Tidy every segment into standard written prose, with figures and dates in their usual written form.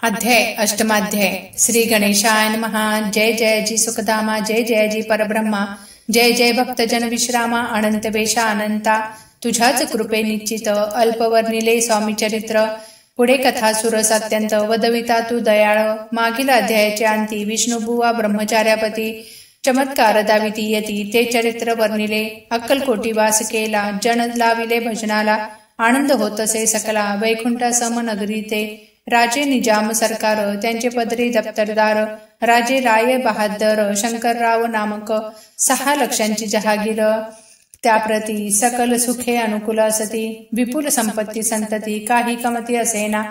अध्याय अष्टमाध्याय. श्री गणेशाय नमः. जय जय जी सुखधामा, जय जय जी परब्रह्मा, जय जय भक्तजन विश्रामा, अनंत वेशा अनंता, तुझ्याच कृपे निश्चित अल्पवर्णिले स्वामी चरित्र. पुढे कथा सुरस अत्यंत वदविता तू दयाळ. मागील अध्यायाच्या अंती विष्णुबुवा ब्रह्मचार्यापती चमत्कार दाविती यती ते चरित्र वर्णिले. अक्कलकोटी वास केला, जन लाविले भजनाला, आनंद होतसे सकला, वैकुंठ सम नगरी ते. राजे निजाम सरकार, त्यांचे पदरी दप्तरदार, राजे राय बहादर, शंकरराव नामक 6 लक्षांची जहागीर, त्याप्रती सकल सुखे अनुकूल असती, विपुल संपत्ती संतती, काही कमती असेना,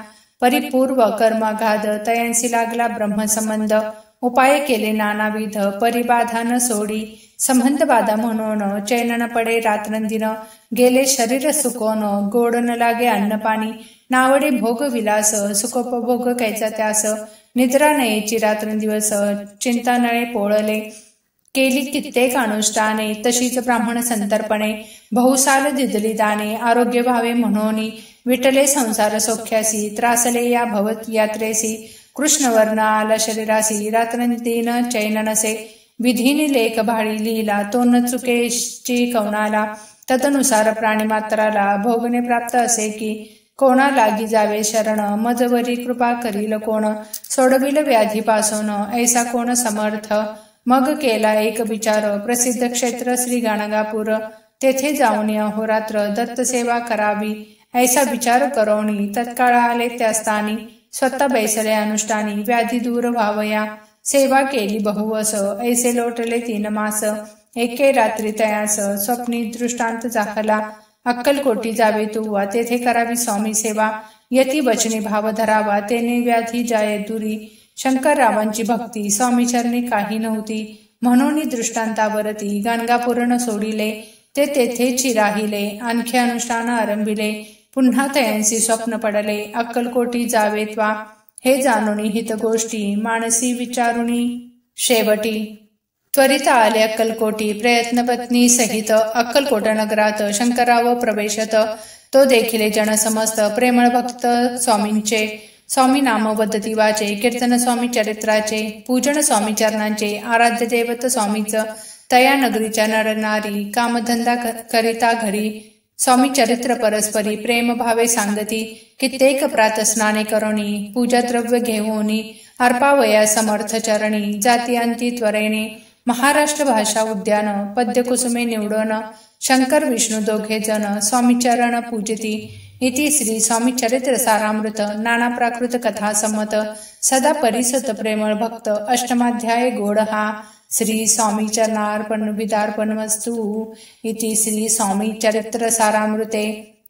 परिपूर्व कर्माघात, तयांसी लागला ब्रह्मसंबंध, उपाय केले नानाविध, परिबाधा न सोडी, संबंध बाधा म्हणून चैन न पडे रात्रंदिन, गेले शरीर सुकोन, गोड न लागे अन्न पाणी, नावडे भोग विलास, सुखोपभोग कैचा त्यास, निद्रा नयेची रात्रंदिवस, चिंता नळे पोळले, केली कित्येक अनुष्ठाने, तशीच ब्राह्मण संतर्पणे, बहुसाल दिदली दाने, आरोग्य व्हावे म्हणून, विटले संसार सौख्यासी, त्रासले या भवत यात्रेसी, कृष्णवर्ण आला शरीरासी, रात्रंदिन चैन नसे, विधीने लेख भाळी लिहिला, तो न चुकेची कवनाला, तदनुसार प्राणीमात्राला भोगणे प्राप्त असे की, कोणा लागी जावे शरण, मजवरी कृपा करील कोण, सोडविल व्याधीपासून ऐसा कोण समर्थ. मग केला एक विचार, प्रसिद्ध क्षेत्र श्री गाणगापूर, तेथे जाऊन अहोरात्र दत्तसेवा करावी, ऐसा विचार करोनी तत्काळ आले त्या स्थानी, स्वतः बैसले अनुष्ठानी, व्याधी दूर व्हावया, सेवा केली बहुवस, ऐसे लोटले 3 मास, एके रात्री तयास, स्वप्नी दृष्टांत झाला, अक्कलकोटी जावे तू, तेथे करावी स्वामी सेवा, यती वचने भाव धरावा, तेने व्याधी जाये दुरी, शंकररावांची भक्ती स्वामी चरणी काही नव्हती, म्हणून दृष्टांतावरती गाणगापूर्ण सोडिले, ते तेथेची राहिले, आणखी अनुष्ठान आरंभिले, पुन्हा तयांसी स्वप्न पडले, अक्कलकोटी जावे त्वा, हे जाणून हित गोष्टी, मानसी विचारुनी शेवटी, त्वरित आले अक्कलकोटी, प्रयत्नपत्नी सहित, अक्कलकोट नगरात शंकरराव प्रवेशत, तो देखिले जन समस्त, प्रेमळ भक्त स्वामींचे, स्वामी नाम वदती वाचे, कीर्तन स्वामी चरित्राचे, पूजन स्वामी चरणांचे, आराध्य देवत स्वामीच, तया नगरीच्या नरनारी, कामधंदा करिता घरी, स्वामी चरित्र परस्परी, प्रेम भावे सांगती, कित्येक प्रातस्नाने करोनी, पूजा द्रव्य घेऊनी, अर्पावया समर्थ चरणी, जाती अंती त्वरेने, महाराष्ट्र भाषा उद्यान, पद्य कुसुमे निवडन, शंकर विष्णू दोघे जन, स्वामी चरण पूजती, इति श्री स्वामी चरित्र सारामृत, नाना प्राकृत कथा संमत, सदा परिसत प्रेमळ भक्त, अष्टमाध्याय गोड हा, श्री स्वामी चरणार्पण विदार्पण वस्तु, इति श्री स्वामी चरित्र सारामृते,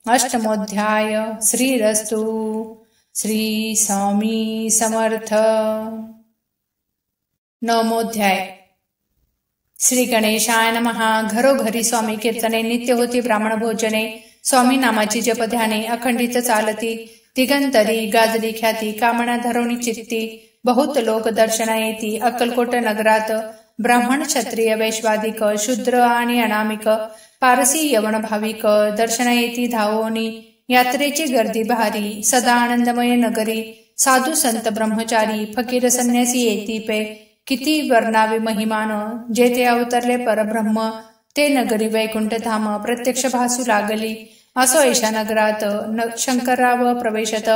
अष्टमोध्याय. श्रीरस्तु. श्री स्वामी समर्थ. नवमोध्याय. श्री गणेशाय नमः. घरोघरी स्वामी कीर्तने, नित्य होती ब्राह्मण भोजने, स्वामी नामाची जपध्याने, अखंडित चालती, तिगंतरी गाजली ख्याती, कामना धरवणी चित्ती, बहुत लोक दर्शना येती, अक्कलकोट नगरात, ब्राह्मण क्षत्रिय वैश्वादिक, शूद्र आणि अनामिक, पारसी यवन भाविक, दर्शना येती धावोनी, यात्रेची गर्दी भारी, सदा आनंदमय नगरी, साधू संत ब्रह्मचारी, फकीर संन्यासी येती पे, किती वर्णावे महिमान, जेथे अवतरले परब्रह्म, ते नगरी वैकुंठ धाम, प्रत्यक्ष भासू लागली, असो ऐशा नगरात शंकरराव प्रवेशत,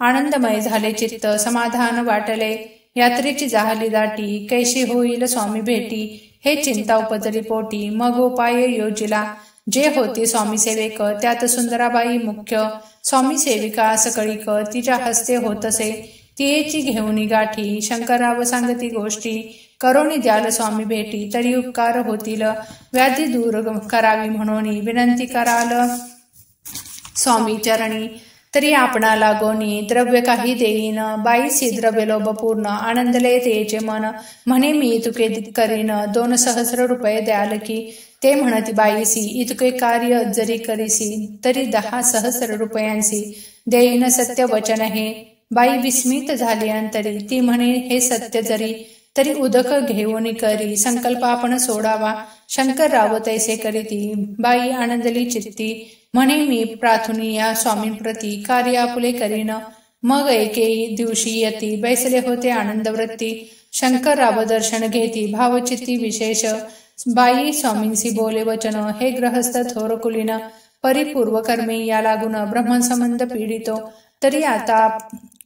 आनंदमय झाले चित्त, समाधान वाटले, यात्रेची जाहली दाटी, कैशी होईल स्वामी भेटी, हे चिंता उपजली पोटी, मग उपाय योजिला, जे होते स्वामी सेवेक, त्यात सुंदराबाई मुख्य, स्वामी सेविका सकळीक, तिच्या हस्ते होतसे, तियेची घेऊनी गाठी, शंकरराव सांगती गोष्टी, करोनी द्याल स्वामी भेटी, तरी उपकार होतील, व्याधी दूर करावी म्हणून, विनंती कराल स्वामी चरणी, तरी आपणा लागोनी, द्रव्य काही देईन, बाईसी द्रव्य लोभ पूर्ण, आनंदले तेचे मन, म्हणे मी तुके करीन, 2 सहस्र रुपये द्याल की, ते म्हणती बाईसी, इतके कार्य जरी करीसी, तरी 10 सहस्र रुपयांसी देईन, सत्य वचन हे. बाई विस्मित झाली अंतरी, ती म्हणे हे सत्य जरी, तरी उदक घेऊन करी, संकल्प आपण सोडावा, शंकरराव तैसे करीती, बाई आनंदली चित्ती, म्हणे मी प्रार्थनीया स्वामींप्रती, कार्य आपुले करीन, मग एके दिवशी यती बैसले होते आनंदवृत्ती, शंकरराव दर्शन घेती भावचित्ती विशेष, बाई स्वामींसी बोले वचन, हे ग्रहस्थ थोर कुलीन, परिपूर्व कर्मे या लागून ब्रह्मसंबंध पीडितो, तरी आता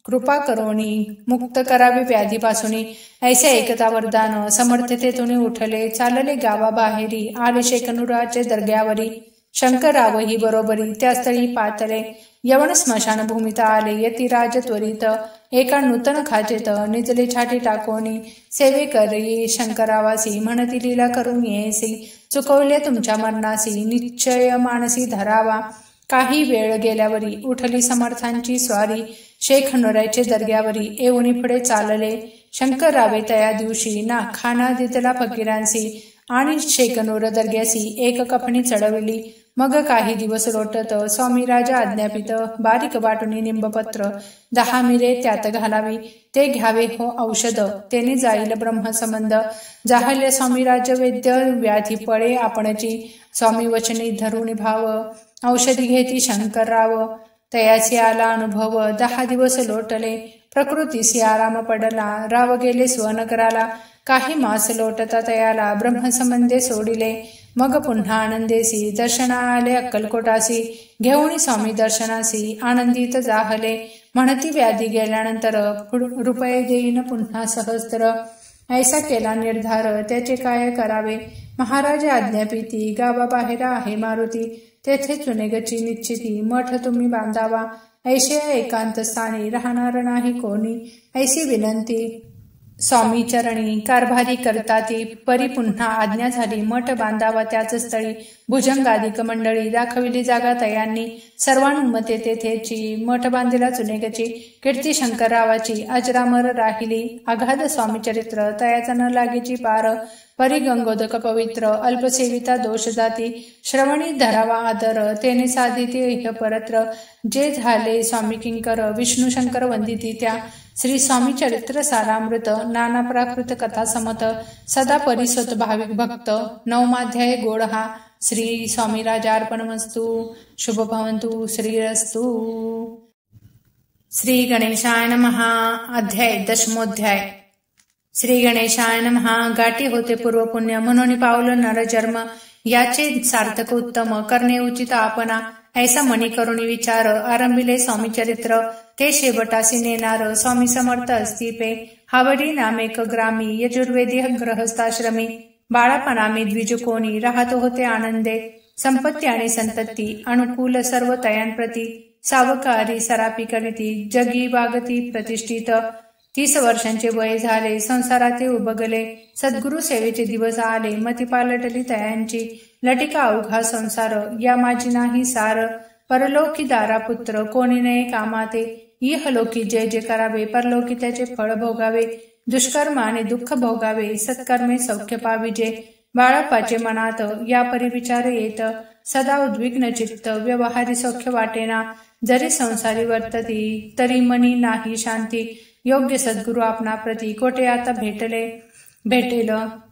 कृपा करोनी मुक्त करावे व्याधीपासून, ऐसे ऐकता वरदान समर्थतेतून उठले, चालले गावाबाहेरी, आले शेकनुराचे दर्ग्यावरी, शंकररावही बरोबरी त्या स्थळी पातले, यवन स्मशानभूमीत आले, यती राज त्वरित, एका नूतन खाचेत निजले छाटी टाकोनी, सेवे करी शंकरावासी, म्हणती लीला करून येसी, चुकवले तुमच्या मरणासी, निश्चय मानसी धरावा, काही वेळ गेल्यावरी उठली समर्थांची स्वारी, शेख नुरायचे दर्ग्यावरी येऊनी पुढे चालले, शंकररावे तया दिवशी ना खाना दितला फकीरांसी, आणि शेकनूर दर्ग्यासी एक कफणी चढविली, मग काही दिवस लोटत स्वामी राजा आज्ञापित, बारीक वाटुनी निंबपत्र 10 मिरे त्यात घालावी, ते घ्यावे हो औषध, तेने जाईल ब्रह्मसंबंध, जाहल्य स्वामी राज वैद्य व्याधी पळे आपणची, स्वामी वचनी धरुणी भाव, औषधी घेती शंकरराव, तयासी आला अनुभव, 10 दिवस लोटले, प्रकृतीसी आराम पडला, राव गेले स्वनगराला, काही मास लोटता तयाला, ब्रह्मसंबंधे सोडिले, मग पुन्हा आनंदेसी, दर्शना आले अक्कलकोटासी, घेऊन स्वामी दर्शनासी, आनंदित जाहले, म्हणती व्याधी गेल्यानंतर रुपये देईन पुन्हा सहस्त्र, ऐसा केला निर्धार, त्याचे काय करावे, महाराज आज्ञापिती, गावाबाहेर आहे मारुती, तेथे चुनेगची निश्चिती, मठ तुम्ही बांधावा, ऐशे एकांत स्थानी राहणार नाही कोणी, ऐशी विनंती स्वामी चरणी, कारभारी करता ती, परी पुन्हा आज्ञा झाली, मठ बांधावा त्याच स्थळी, भुजंगाधिक मंडळी, दाखविली जागा तयांनी, सर्वानुमते तेथेची, मठ बांधिला चुनेगची, कीर्ती शंकररावाची अजरामर राहिली, अगाध स्वामी चरित्र, तयाचा न लागेची पार, परी गंगोदक पवित्र, अल्पसेविता दोष जाती, श्रवणी धरावा आदर, तेने साधिती इह परत्र, जे झाले स्वामी किंकर, विष्णू शंकर वंदिती त्या, श्री स्वामी चरित्र सारामृत, नाना प्राकृत कथा समत, सदा परिसत भाविक भक्त, 9वाध्याय गोड हा, श्री स्वामी राजार्पणमस्तु, शुभ भवन्तु, श्रीरस्तु. श्री गणेशाय नमः. अध्याय 10मोध्याय. श्री गणेशाय नमः. गाठी होते पूर्व पुण्य, म्हणून पावलं नर जन्म, याचे सार्थक उत्तम, करणे उचित आपणा, ऐसा मनी करुणी विचार, आरंभिले स्वामी चरित्र, ते शेवटासी नेणार, स्वामी समर्थ अस्तिपे, हावडी नामेक ग्रामी, यजुर्वेदी ग्रहस्थाश्रमी, बाळापणामी द्विजकोणी, राहत होते आनंदे, संपत्ती आणि संतती, अनुकूल सर्व तयांप्रती, सावकारी सरापी करीती, जगी वागती प्रतिष्ठित, 30 वर्षांचे वय झाले, संसाराचे उबगले, सद्गुरु सेवेचे दिवस आले, मती पालटली तयांची, लटिका अवघा संसार, या माझी नाही सार, परलोकी दारा पुत्र, कोणी नये कामाते, इहलोकी जय जय करावे, परलोकी त्याचे फळ भोगावे, दुष्कर्माने दुःख भोगावे, सत्कर्मे सौख्य पाविजे, बाळापाचे मनात या परिविचार येत, सदा उद्विग्न चित्त, व्यवहारी सौख्य वाटेना, जरी संसारी वर्तती, तरी मनी नाही शांती, योग्य सद्गुरु आपणा प्रती, कोठे आता भेटेल,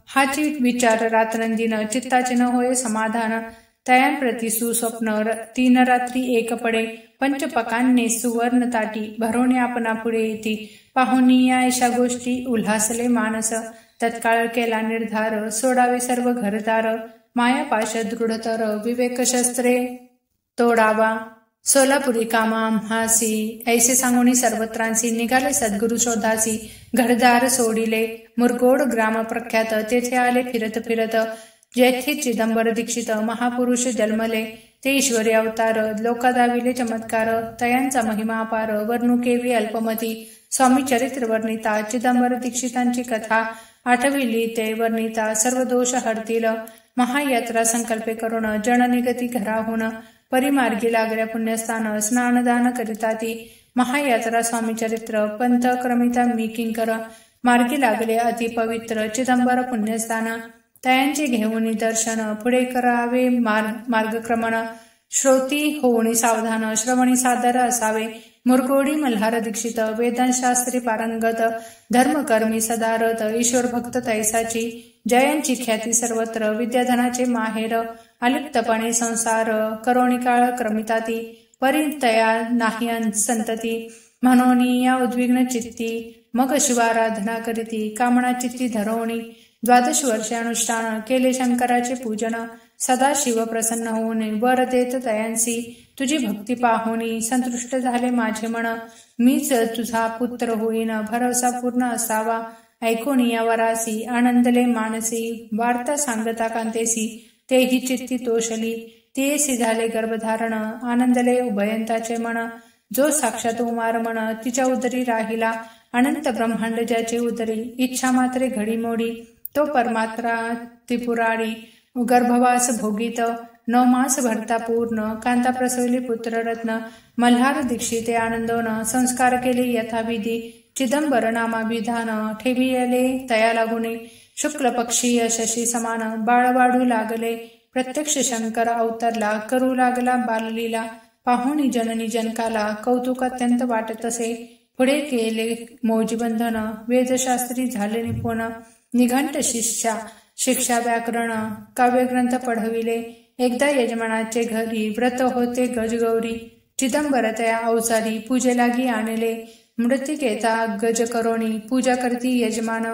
हाची विचार रात्रंदिन, चित्ताचे न होय समाधान, तयांप्रती सुस्वप्न, 3 रात्री एक पडे, पंचपकांनी सुवर्ण ताटी, भरवणे आपणा पुढे येती, पाहुणी या अशा गोष्टी, उल्हासले मानस, तत्काळ केला निर्धार, सोडावे सर्व घरदार, मायापाश दृढतर, विवेक शस्त्रे तोडावा, सोलापुरी कामा आम्हासी, ऐसे सांगूनी सर्वत्रांसी, निघाले सद्गुरु शोधासी, घरदार सोडिले, मुरगोड ग्राम प्रख्यात, तेथे आले फिरत फिरत, जेथे चिदंबर दीक्षित महापुरुष जन्मले, ते ईश्वरी अवतार, लोकादाविले चमत्कार, तयांचा महिमा अपार, वर्णुकेवी अल्पमती, स्वामी चरित्र वर्णिता, चिदंबर दीक्षितांची कथा, आठविली ते वर्णिता, सर्व दोष हरतील, महायात्रा संकल्पे करून, जननिगती घराहून, परिमार्गी लागल्या पुण्यस्थान, स्नानदान करिता ती, महायात्रा स्वामी चरित्र, पंथ क्रमिता मी किंकर, मार्गी लागले अति पवित्र, चिदंबर पुण्यस्थान, तयांचे घेऊन दर्शन, पुढे करावे मार्गक्रमण, श्रोती होऊनी सावधान, श्रवणी सादर असावे, मुरगोडी मल्हार दीक्षित, वेदांशास्त्री पारंगत, धर्मकर्मी सदारत, ईश्वर भक्त तैसाची, जयांची ख्याती सर्वत्र, विद्याधनाचे माहेर, अलिप्तपणे संसार, करोणी काळ क्रमिताती, परितया नाही संतती, म्हणून या उद्विग्न चित्ती मग शिवाराधना करीती कामना चित्ती धरवणी 12 वर्षे अनुष्ठान केले शंकराचे पूजन सदा शिव प्रसन्न होऊन वर देत तयांसी तुझी भक्ती पाहुनी संतुष्ट झाले माझे मन मीच तुझा पुत्र होईन भरवसा पूर्ण असावा ऐकून या वरासी आनंदले मानसी वार्ता सांगता कांतेसी तेही चित्ती तोषली तेसी झाले गर्भधारण आनंदले उभयंताचे मन जो साक्षात उमार मन तिच्या उदरी राहिला अनंत ब्रह्मांड ज्याचे उदरी इच्छा मात्रे घडीमोडी तो परमात्रा त्रिपुरारी गर्भवास भोगीत 9 मास भरता पूर्ण कांता प्रसवली पुत्ररत्न मल्हार दीक्षिते आनंदोन संस्कार केले यथाविधी चिदंबर नामाभिधान ठेवियले तया लागुने शुक्ल पक्षीय शशी समान बाळ वाढू लागले प्रत्यक्ष शंकर अवतरला करू लागला बाललीला पाहुणी जननी जनकाला कौतुक अत्यंत वाटत असे पुढे केले मौजीबंधन वेदशास्त्री झाले निपुण निघंट शिक्षा व्याकरण काव्यग्रंथ पढविले एकदा यजमानाचे घरी व्रत होते गजगौरी चिदंबर तया अवसारी पूजे लागी आणले मृतिकेता गज करोणी पूजा करती यजमान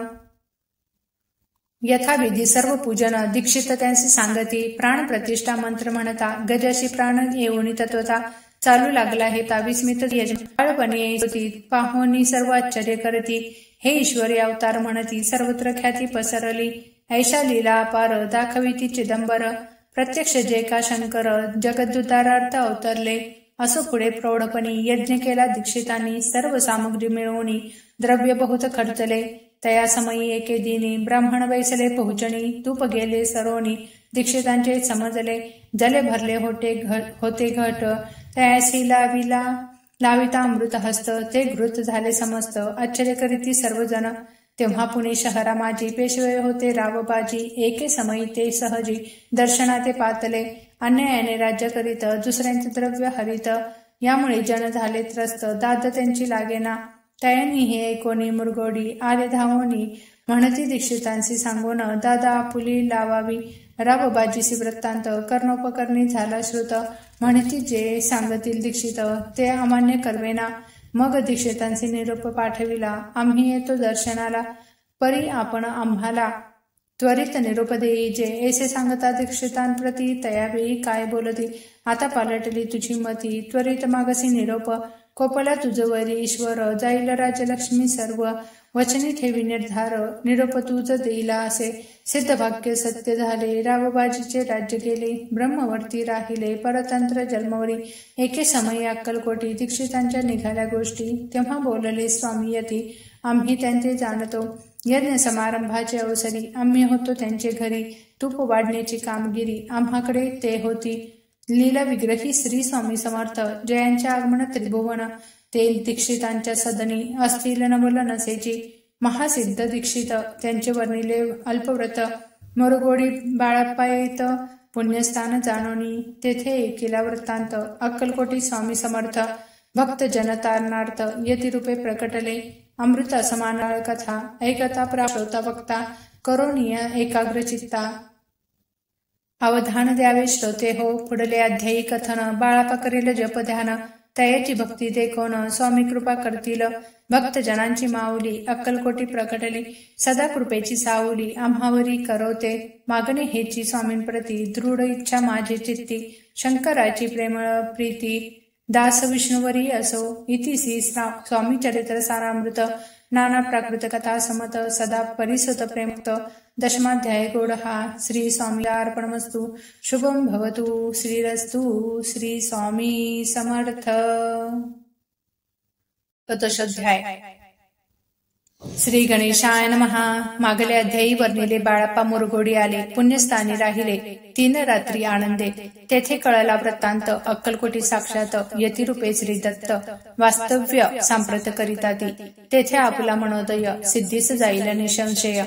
यथाविधी सर्व पूजन दीक्षित त्यांचे सांगती प्राण प्रतिष्ठा मंत्र म्हणता गजाशी प्राण येऊनी तत्वता चालू लागला हे ताविस्मित यजमानपणे होती पाहुणी सर्व आश्चर्य करती हे ईश्वरी अवतार म्हणती सर्वत्र ख्याती पसरली ऐशा लीला अपार दाखविती चिदंबर प्रत्यक्ष जे का शंकर जगदुद्धारार्थ अवतरले असो पुढे प्रौढपणी यज्ञ केला दीक्षितांनी सर्व सामग्री मिळवणी द्रव्य बहुत खर्चले तया समयी एके दिनी ब्राह्मण वैसले पोहोचणी तूप गेले सरोनी दीक्षितांचे समजले जले भरले होते घट तयासी लाविता अमृत हस्त ते घृत झाले समस्त आश्चर्य करीती सर्वजण तेव्हा पुणे शहरा माझी पेशवे होते रावबाजी एके समयी ते सहजी दर्शनाते पातले अन्यायाने राज्य करीत दुसऱ्यांचे द्रव्य हरित यामुळे जन झाले त्रस्त दाद त्यांची लागेना तयांनी हे ऐकोनी मुरगोडी आले धावोनी म्हणती दीक्षितांशी सांगून दादा आपुली लावावी रावबाजीसी वृत्तांत कर्णोपकरणी झाला श्रुत म्हणती जे सांगतील दीक्षित ते अमान्य करवेना मग दीक्षितांशी निरोप पाठविला आम्ही येतो दर्शनाला परी आपण आम्हाला त्वरित निरोप देई जे ऐसे सांगता दीक्षितांप्रती तयावेळी काय बोलती आता पालटली तुझी मती त्वरित मागसी निरोप कोपला तुझवरी ईश्वर जाईल राजलक्ष्मी सर्व वचनी ठेवी निर्धार निरोप तुझ देईला असे सिद्ध भाग्य सत्य झाले रावबाजीचे राज्य गेले ब्रह्मवर्ती राहिले परतंत्र जन्मवरी एके समयी अक्कलकोटी दीक्षितांच्या निघाल्या गोष्टी तेव्हा बोलले स्वामी यती आम्ही त्यांचे जाणतो यज्ञ समारंभाचे अवसरी आम्ही होतो त्यांचे घरी तूप वाढण्याची कामगिरी आम्हाकडे ते होती लीला विग्रही श्री स्वामी समर्थ जयांचे आगमन त्रिभुवन ते दीक्षितांच्या सदनी असतील नवल नसेची महासिद्ध दीक्षित त्यांचे वर्णिले अल्पव्रत मुरगोडी बाळापायत पुण्यस्थान जाणोनी तेथे एकिला वृत्तांत अक्कलकोटी स्वामी समर्थ भक्त जनतारणार्थ यतिरूपे प्रकटले अमृत समान कथा ऐकता प्राप्त वक्ता करोनीय एकाग्रचित्ता अवधान द्यावे श्रोते हो पुढले अध्यायी कथन बाळापा करील जप ध्यान तयाची भक्ती देखोन स्वामी कृपा करतील भक्तजनांची माऊली अक्कलकोटी प्रकटली सदा कृपेची सावली आम्हावरी करवते मागणे हेची स्वामींप्रती दृढ इच्छा माझी चित्ती शंकराची प्रेमळ प्रीती दास विष्णुवरी असो इतिसी स्वामी चरित्र सारामृत नाना प्राकृत कथा समत सदा परिसुत प्रेमक्त दशमाध्याय गोडहा श्री स्वामी अर्पणमस्तु शुभम भवतु श्रीरस्तु श्री स्वामी समर्थ चतुर्थाध्याय श्री गणेशाय नमः मागले अध्यायी वर्णिले बाळाप्पा मुरगोडी आले पुण्यस्थानी राहिले 3 रात्री आनंदे तेथे कळला वृत्तांत अक्कलकोटी साक्षात यतिरूपे श्री दत्त वास्तव्य सांप्रत करिता तेथे आपला मनोदय सिद्धीस जाईल निसंशय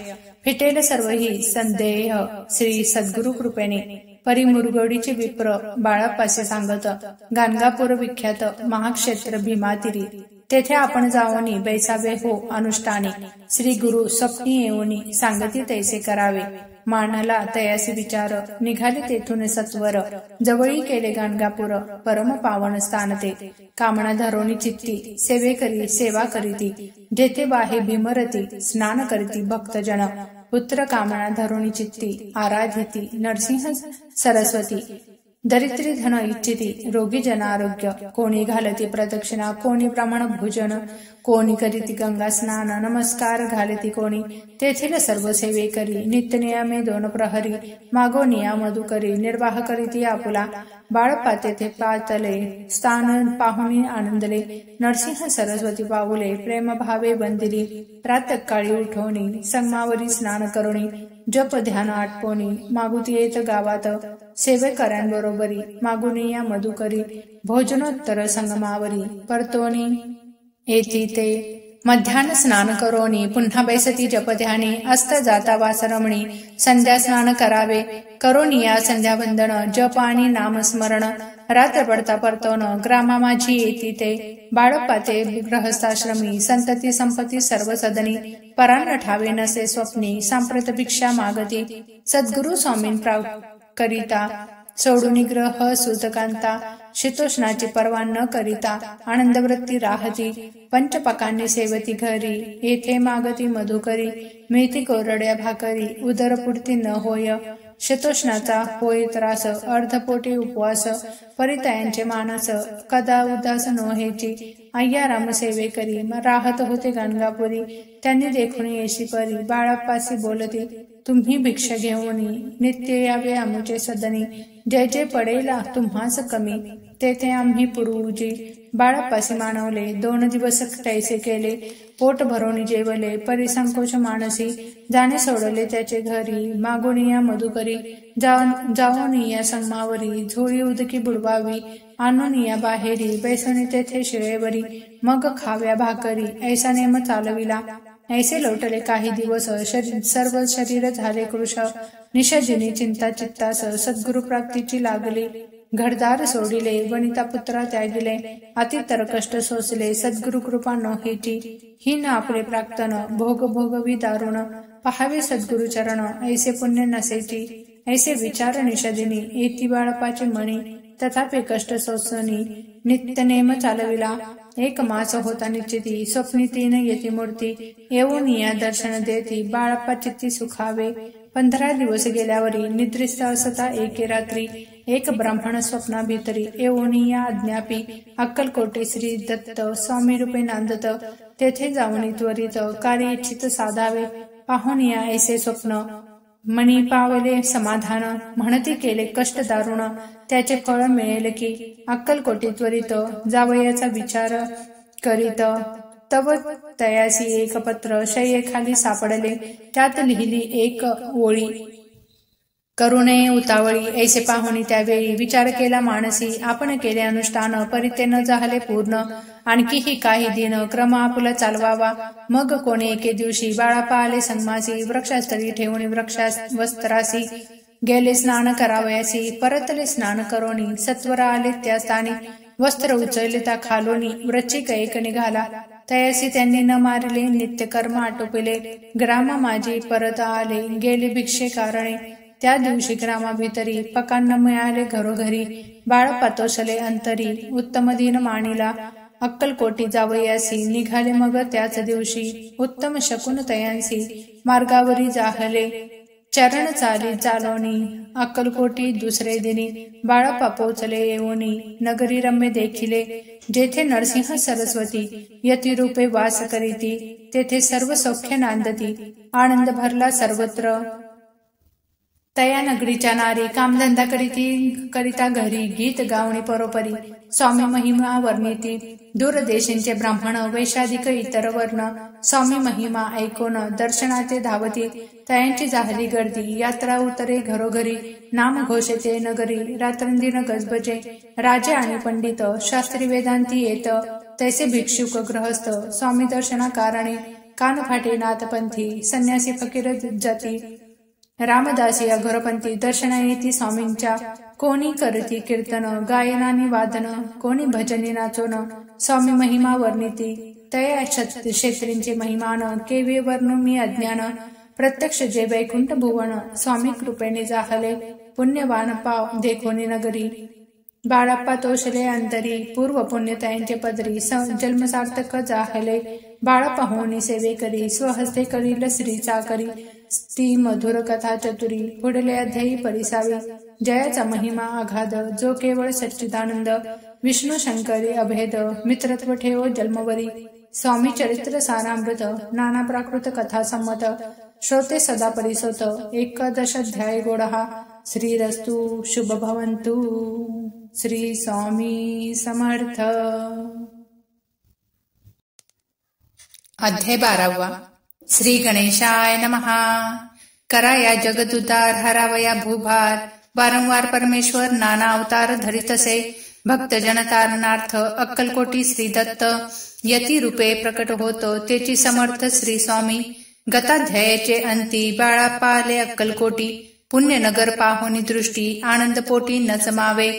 फिटेल सर्वही संदेह श्री सद्गुरु कृपेने परी मुरगोडीचे विप्र बाळाप्पासे सांगत गाणगापूर विख्यात महाक्षेत्र भीमातिरी तेथे आपण जावनी बैसावे हो अनुष्ठानी, श्री गुरु स्वप्नी येऊनी सांगती तैसे करावे. मानला तयासी विचार, निघाले तेथून सत्वर, जवळी केले गाणगापूर, परम पावन स्थान ते. कामना धरोनी चित्ती, सेवे करी सेवा करीती, जेथे बाहे भीमरती, स्नान करीती भक्तजन. पुत्र कामना धरोनी चित्ती, आराधिती नरसिंह सरस्वती. दरिद्री धन इच्छिती, रोगी जन आरोग्य. कोणी घालती प्रदक्षिणा, कोणी ब्राह्मण भोजन, कोणी करीती गंगा स्नान, नमस्कार घालती कोणी. तेथील सर्व सेवे करी, नित्यनियमे 2 प्रहरी, मागोनिया मधुकरी, निर्वाह करीती आपुला. बाळप्पा तेथे पातले, स्थान पाहुणी आनंदले. नरसिंह सरस्वती पाऊले, प्रेम भावे बंदिली. प्रातःकाळी उठवणी, संगमावरी स्नान करुणी, जप ध्यान आटपोणी. मागुती येत गावात, सेवेकऱ्यांबरोबरी, मागुनिया मधुकरी. भोजनोत्तर संगमावरी, परतोनी येती ते. मध्यान्ह स्नान करोनी, पुन्हा बैसती जपध्यानी. अस्त जाता वासरमणी, संध्या स्नान करावे. करोनिया संध्यावंदन, जप आणि नामस्मरण. रात्र पडता परतोन, ग्रामा माझी येती ते. बाळप्पा ते गृहस्थाश्रमी, संतती संपत्ती सर्व सदनी. परान्न ठावे नसे स्वप्नी, सांप्रत भिक्षा मागती. सद्गुरु स्वामीन करिता, सोडून ग्रह सूतकांता. शीतोष्णाची पर्वा न करिता, आनंदवृत्ती राहती. पंचपकांनी सेवती घरी, येथे मागती मधुकरी. मेथी कोरड्या भाकरी, उदरपुरती न होय. शीतोष्णाचा होय त्रास, अर्धपोटी उपवास. परितयांचे मानस, कदा उदास नोहेची. अय्याराम सेवे करी, राहत होते गाणगापुरी. त्यांनी देखून येशी परी, बाळप्पासी बोलती. तुम्ही भिक्षा घेऊनी, नित्य यावे आमुचे सदनी. जय जय पडेला तुम्हास कमी, तेथे आम्ही पुरुजी. बाळप्पासी मानवले, 2 दिवस तैसे केले. पोट भरून जेवले, परिसंकोच मानसी. जाणे सोडले त्याचे घरी, मागुनिया मधुकरी. जाऊनिया संगमावरी, झोळी उदकी बुडवावी. आणूनिया बाहेरी, बैसणी तेथे शिळेवरी. मग खाव्या भाकरी, ऐसा नेम चालविला. ऐसे लोटले काही दिवस, सर्व शरीर झाले कृश. निषजिनी चिंता चित्तास, सद्गुरु प्राप्तीची लागली. घरदार सोडिले, वनिता पुत्रा त्यागिले. अतितर कष्ट सोसले, सद्गुरु कृपा नोहेची. हीन आपले प्राक्तन, भोग भोगवी दारुण. पहावे सद्गुरु चरण, ऐसे पुण्य नसेची. ऐसे विचार निषदिनी, येती बाळप्पाचे मणी. तथापि कष्ट सोसनी, नित्यनेम चालविला. 1 मास होता निश्चिती, स्वप्नी 3 येती मूर्ती. येऊन या दर्शन देती, बाळप्पा चित्ती सुखावे. 15 दिवस गेल्यावरी, निद्रिस्त असता एके रात्री. एक ब्राह्मण स्वप्ना भीतरी, येऊन या अज्ञापी. अक्कलकोटे श्री दत्त स्वामी रूपे नांदत. तेथे जाऊन त्वरित, कार्य इच्छित साधावे. पाहून या ऐसे स्वप्न, मनी पावले समाधान. म्हणती केले कष्ट दारुण, त्याचे फळ मिळेल की. अक्कलकोटी त्वरित, जावयाचा विचार करीत. तव तयासी एक पत्र, शय्येखाली सापडले. त्यात लिहिली एक ओळी, करू नये उतावळी. ऐसे पाहुणी त्यावेळी, विचार केला मानसी. आपण केले अनुष्ठान, परिते न झाले पूर्ण. आणखीही काही दिन, क्रम आपुला चालवावा. मग कोणी एके दिवशी, बाळप्पा आले संगमासी. वृक्षास्थळी ठेवून वृक्षास वस्त्रासी, गेले स्नान करावयासी. परतले स्नान करोनी, सत्वर आले त्या स्थानी. वस्त्र उचलले त्या खालोनी, वृश्चिक एक निघाला. तयासी त्यांनी न मारिले, नित्य कर्म आटोपिले. ग्रामा माझी परत आले, गेले भिक्षे कारणे. त्या दिवशी ग्रामाभितरी, पकान्न मिळाले घरोघरी. बाळप्पा तोसले अंतरी, उत्तम दिन मानिला. अक्कलकोटी जावयासी, निघाले मग त्याच दिवशी. उत्तम शकुन तयांसी, मार्गावरी जाहले. चरण चाली चालोनी, अक्कलकोटी दुसरे दिनी. बाळप्पा पोचले येऊनी, नगरी रम्य देखिले. जेथे नरसिंह सरस्वती, यतिरूपे वास करीती. तेथे सर्व सौख्य नांदती, आनंद भरला सर्वत्र. तया नगरीच्या नारी, कामधंदा करिता घरी. गीत गावणी परोपरी, स्वामी महिमा वर्णिती. दूरदेशींचे ब्राह्मण, वैशाधिक इतर वर्ण. स्वामी महिमा ऐकून, दर्शनाचे धावती. तयांची झाली गर्दी, यात्रा उतरे घरोघरी. नाम घोषते नगरी, रात्रंदिन गजबजे. राजे आणि पंडित, शास्त्री वेदांती येत. तैसे भिक्षुक गृहस्थ, स्वामी दर्शना कारणे. कान फाटे नाथपंथी, संन्यासी फकीर जाती. रामदासी अघोरपंथी दर्शना येती स्वामींच्या, कोणी करती कीर्तन गायनानी वादन, कोणी भजनी नाचोन स्वामी महिमा वर्णिती, तया क्षेत्रींचे महिमान केवे वर्णू मी अज्ञान, प्रत्यक्ष जे वैकुंठ भुवन स्वामी कृपेने जाहले, पुण्यवान पाव देखोनी नगरी, बाळप्पा तोषले अंतरी, पूर्व पुण्यताईंचे पदरी, जन्म सार्थक जाहले, बाळप्पा होनी सेवे करी, स्वहस्ते करील श्रीचा करी, ती मधुर कथा चतुरी, पुढले अध्यायी परिसावी, जयाचा महिमा आघाद, जो केवळ सच्चिदानंद, विष्णू शंकरी अभेद, मित्रत्व ठेवो जन्मवरी, स्वामी चरित्र सारामृत, नाना प्राकृत कथा संमत, श्रोते सदा परिसोत, 11 अध्याय गोडहा, श्रीरस्तु शुभ भवन्तु, श्री स्वामी समर्थ। अध्याय 12। श्री गणेशाय नमः। करा या जगदुद्धार, हरावया भूभार, वारंवार परमेश्वर नाना अवतार धरितसे, भक्त जनतारणार्थ अक्कलकोटी श्री दत्त, यती रूपे प्रकट होतो तेची समर्थ श्री स्वामी, गताध्यायाचे अंती बाळाप्पा आले अक्कलकोटी, पुण्यनगर पाहुनी दृष्टी आनंदपोटी न जमावे,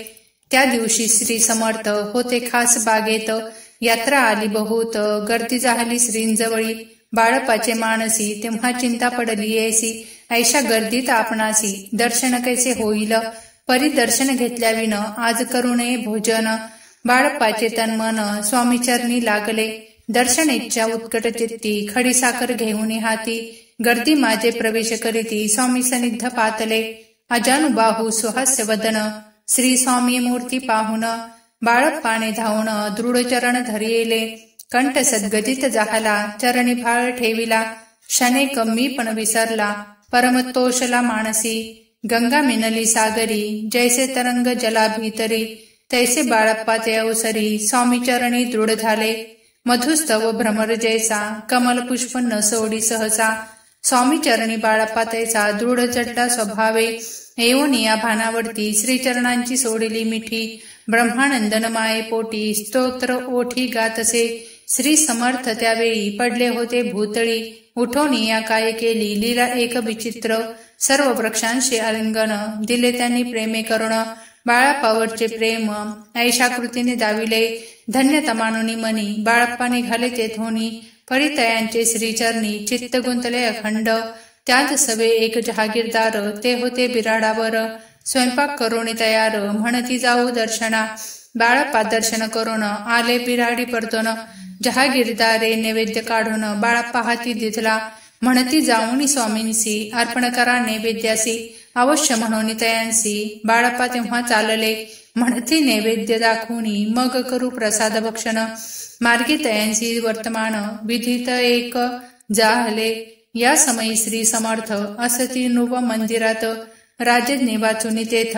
त्या दिवशी श्री समर्थ होते खास बागेत, यात्रा आली बहुत गर्दी झाली श्रींजवळी, बाळप्पाचे मानसी तेव्हा चिंता पडली येसी, ऐशा गर्दीत आपणासी दर्शन कैसे होईल, परिदर्शन घेतल्याविन आज करू नये भोजन, बाळप्पाचे तन मन स्वामीचरणी लागले, दर्शन इच्छा उत्कट चित्ती, खडीसाखर घेऊन हाती, गर्दी माझे प्रवेश करीती स्वामी सनिध पातले, अजानुबाहू सुहास्य वदन, श्री स्वामी मूर्ती पाहुन, बाळप्पाने धावून दृढ चरण धरिले, कंठ सद्गदित झाला, चरणी भाळ ठेविला, क्षणेक मी पण विसरला, परमतोषला मानसी, गंगा मिनली सागरी, जैसे तरंग जला भीतरी, तैसे बाळप्पाचे अवसरी स्वामी चरणी दृढ झाले, मधुस्तव भ्रमर जैसा, कमल पुष्प न सोडी सहसा, स्वामी चरणी बाळप्पा तैसा दृढ चट्टा स्वभावे, येऊन या भानावरती श्रीचरणांची सोडली मिठी, ब्रह्मानंदन माये पोटी स्तोत्र ओठी गातसे, श्री समर्थ त्यावेळी पडले होते भूतळी, उठवून या काय केली लीला एक विचित्र, सर्व वृक्षांशी आलिंगन दिले त्यांनी प्रेमे करुण, बाळप्पावरचे प्रेम ऐशाकृतीने दाविले, धन्यता मानुनी मनी बाळप्पा निघाले तेथोनी, परितयांचे श्रीचरणी चित्त गुंतले अखंड, त्यात सवे एक जहागीरदार ते होते बिराडावर, स्वयंपाक करून तयार म्हणती जाऊ दर्शना, बाळप्पा दर्शन करून आले बिराडी परतोन, जहागीरदारे नैवेद्य काढून बाळप्पा हाती दिधला, म्हणती जाऊनी स्वामींसी अर्पण करा नैवेद्यासी, अवश्य म्हणून तयांसी, बाळप्पा तेव्हा चालले, म्हणती नैवेद्य दाखवूनी मग करू प्रसाद भक्षण, मार्गी तयांसी वर्तमान विधित एक जाहले, या समयी श्री समर्थ असती नुव मंदिरात, राजज्ञे वाचुनी तेथ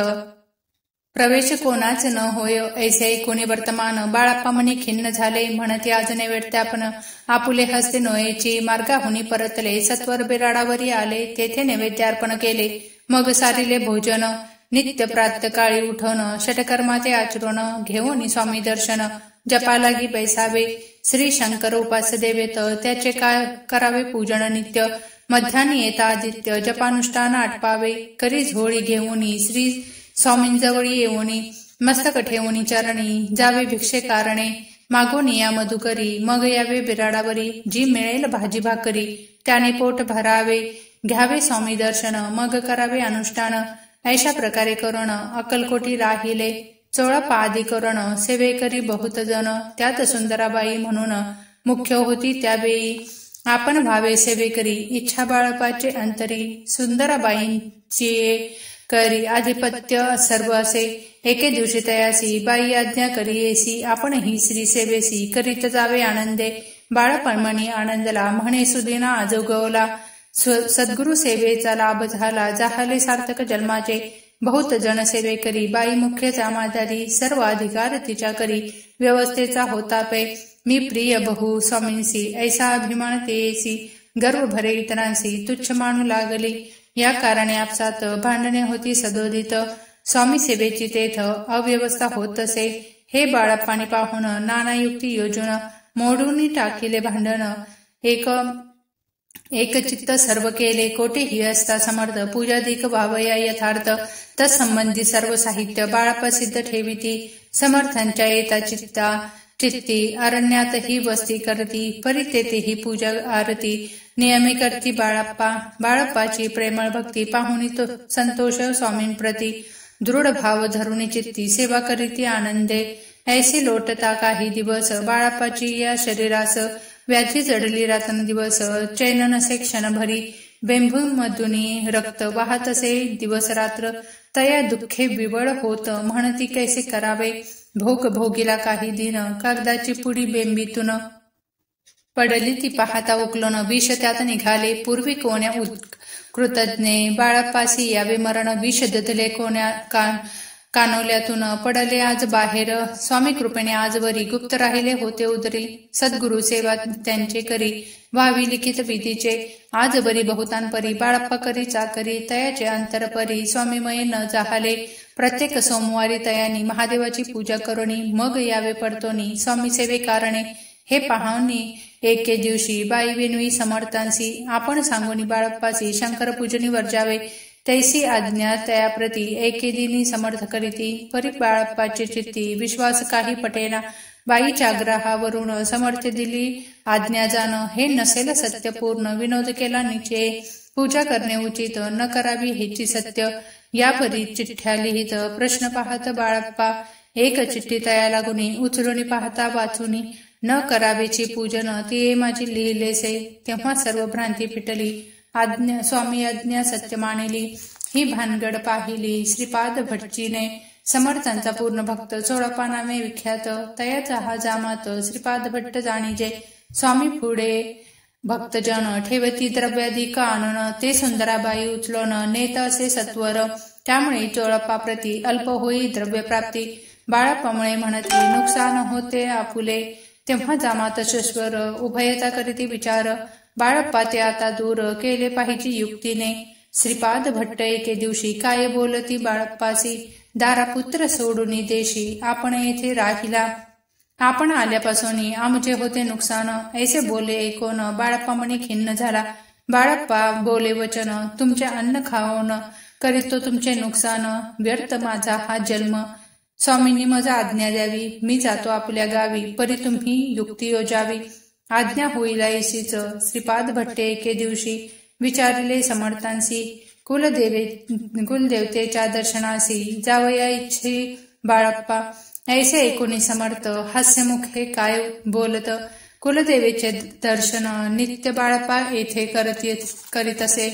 प्रवेश कोणाच न होय, ऐसे कोणी वर्तमान, बाळप्पा म्हणे खिन्न झाले, म्हणते आज नैवेद्य आपण आपुले हस्ते नोयेची, मार्गाहुनी परतले, सत्वर बिराडावरी आले, तेथे नैवेद्य अर्पण केले, मग सारिले भोजन, नित्य प्रातःकाळी उठवण, षटकर्माचे आचरण, घेऊन स्वामी दर्शन, जपालागी बैसावे, श्री शंकर उपास देवेत, त्याचे काय करावे पूजन नित्य, मध्यानी येता आदित्य, जपानुष्ठान आटपावे, करी झोळी घेऊनी श्री स्वामींजवळी येऊनी, मस्तक ठेवूनी चरणी, जावे भिक्षे कारणे, मागून या मधुकरी, मग यावे बिराडावरी, जी मिळेल भाजी भाकरी, त्याने पोट भरावे, घ्यावे स्वामी दर्शन, मग करावे अनुष्ठान, ऐशा प्रकारे करून अक्कलकोटी राहिले, चोळप्पा आदी करून सेवेकरी बहुत जण, त्यात सुंदराबाई म्हणून मुख्य होती त्यावेळी, आपण व्हावे सेवेकरी, इच्छा बाळप्पाचे अंतरी, सुंदराबाईंची करी आधिपत्य सर्व असे, एके दिवशी तयासी बाई आज्ञा करी येसी, आपण ही श्री सेवेसी करीत जावे आनंदे, बाळपणमणी आनंदला म्हणे सुदिना आजोगवला, सद्गुरु सेवेचा लाभ झाला, जाहले सार्थक जन्माचे, बहुत जन सेवे करी, बाई मुख्य जामादारी, सर्व अधिकार तिच्या करी, व्यवस्थेचा होता पे, मी प्रिय बहु स्वामींसी, ऐसा अभिमान तेसी, गर्व भरे इतरांसी, तुच्छ मानू लागली, या कारणे आपसात भांडणे होती सदोदित, स्वामी सेवेची तेथ अव्यवस्था होत असे, हे बाळप्पाने पाहून नाना युक्ती योजून, मोडून टाकिले भांडण, एक एक चित्त सर्व केले कोठेही असता समर्थ पूजाधिक व्हावया यथार्थ तत्संबंधी सर्व साहित्य बाळाप्पा सिद्ध ठेविती समर्थांच्या येता चित्ती अरण्यात ही वस्ती करती परितेही पूजा आरती नियमे करती बाळाप्पाची प्रेमळ भक्ती पाहुणी तो संतोष स्वामींप्रती दृढ भाव धरुणी चित्ती सेवा करीती आनंदे ऐसे लोटता काही दिवस बाळाप्पाची या शरीरास व्याधी जडली रात्रंदिवस चैन नसे क्षणभरी बेंबूमधुनी रक्त वाहत असे दिवस रात्र तया दुःखे विवळ होत म्हणती कैसे करावे भोग भोगीला काही दिन कागदाची पुडी बेंबीतून पडली ती पाहता उकलोन विष त्यात निघाले पूर्वी कोण्या कृतज्ञे बाळाप्पासी यावे मरण विष दधले कोण्या कानोल्यातून पडले आज बाहेर स्वामी कृपेने आजवरी गुप्त राहिले होते उदरी सद्गुरु सेवा त्यांचे करी व्हावी लिखित विधीचे आजवरी बहुतांपरी बाळाप्पा करी चाकरी तयाचे अंतरपरी स्वामीमय न जाहले प्रत्येक सोमवारी तयानी महादेवाची पूजा करोनी मग यावे पडतोनी स्वामी सेवे कारणे हे पाहुणी एके दिवशी बाई विनवी समर्थांसी आपण सांगोनी बाळाप्पासी शंकर पूजनी वर्जावे तैसी आज्ञा तयाप्रती एके दिनी समर्थ करीती परी बाळाप्पाचे चित्ती विश्वास काही पटेना बाईच्या आग्रहावरून समर्थ दिली आज्ञा जाण हे नसेल सत्यपूर्ण विनोद केला निचे पूजा करणे उचित न करावी हेची सत्य यापरी चिठ्ठ्या लिहित प्रश्न पाहत बाळाप्पा एक चिठ्ठी तया लागुनी उचलून पाहता वाचुनी न करावेची पूजन ती माझी लिहिलेसे तेव्हा सर्व भ्रांती फिटली आज्ञा स्वामी आज्ञा सत्य मानिली ही भानगड पाहिली श्रीपाद भटजीने समर्थांचा पूर्ण भक्त चोळप्पा नामे विख्यात तयाचा हा जामात श्रीपाद भट्ट जाणीजे स्वामी पुढे भक्तजन ठेवती द्रव्याधिक आणन ते सुंदराबाई उचलोन नेत असे सत्वर त्यामुळे चोळप्पा प्रती अल्प होई द्रव्यप्राप्ती बाळाप्पामुळे म्हणती नुकसान होते आपुले तेव्हा जामात श्वर उभयता करीती विचार बाळाप्पा ते आता दूर केले पाहिजे युक्तीने श्रीपाद भट्ट एके दिवशी काय बोलती बाळाप्पासी दारापुत्र सोडून देशी आपण येथे राहिला आपण आल्यापासून आमचे होते नुकसान ऐसे बोले ऐकून बाळाप्पा म्हणे खिन्न झाला बाळाप्पा बोले वचन तुमचे अन्न खाऊन करीतो तुमचे नुकसान व्यर्थ माझा हा जन्म स्वामींनी माझा आज्ञा द्यावी मी जातो आपल्या गावी परी तुम्ही युक्ती योजावी आज्ञा होईल ऐशीच श्रीपाद भट्टे एके दिवशी विचारले समर्थांसी कुलदेवतेच्या दर्शनासी जावया इच्छे बाळाप्पा ऐसे ऐकून समर्थ हास्यमुखे काय बोलत कुलदेवेचे दर्शन नित्य बाळाप्पा येथे करीत असे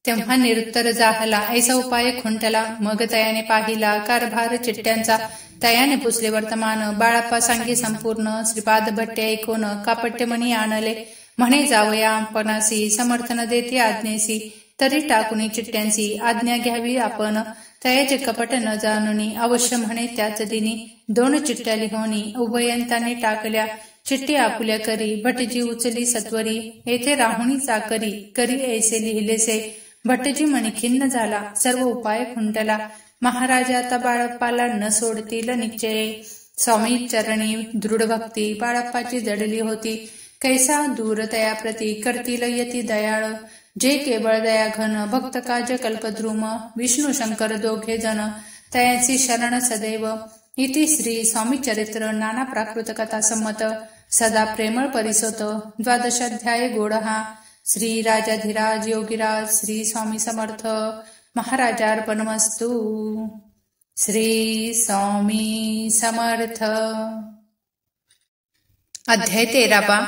तेव्हा निरुत्तर जाहला ऐसा उपाय खुंटला मग तयाने पाहिला कारभार चिठ्ठ्यांचा तयाने पुसले वर्तमान बाळाप्पा सांगे संपूर्ण श्रीपाद भट्टे ऐकून कापट्टे मणी आणले म्हणे जावया आपणासी समर्थन देते आज्ञेसी तरी टाकुनी चिठ्ठ्यांसी आज्ञा घ्यावी आपण तयाचे कपट न जाणुनी अवश्य म्हणे त्याच दिनी 2 चिठ्ठ्या लिहोनी उभयंताने टाकल्या चिठ्ठी आपुल्या करी भटजी उचली सत्वरी येथे राहुणी चाकरी करी ऐसे लिहिलेसे भटजी मणी खिन्न झाला सर्व उपाय खुंटला महाराजा आता बाळाप्पाला न सोडतील निश्चय स्वामी चरणी दृढ भक्ती बाळाप्पाची जडली होती कैसा दूर तयाप्रती करतील यती दयाळ जे केवळ दया घन भक्त काज कल्पद्रुम विष्णू शंकर दोघे जण तयांची शरण सदैव इति श्री स्वामी चरित्र नाना प्राकृत कथा संमत सदा प्रेमळ परिसोत 12 गोडहा श्री राजाधिराज योगीराज श्री स्वामी समर्थ महाराजार्पणमस्तु श्री स्वामी समर्थ। अध्याय 13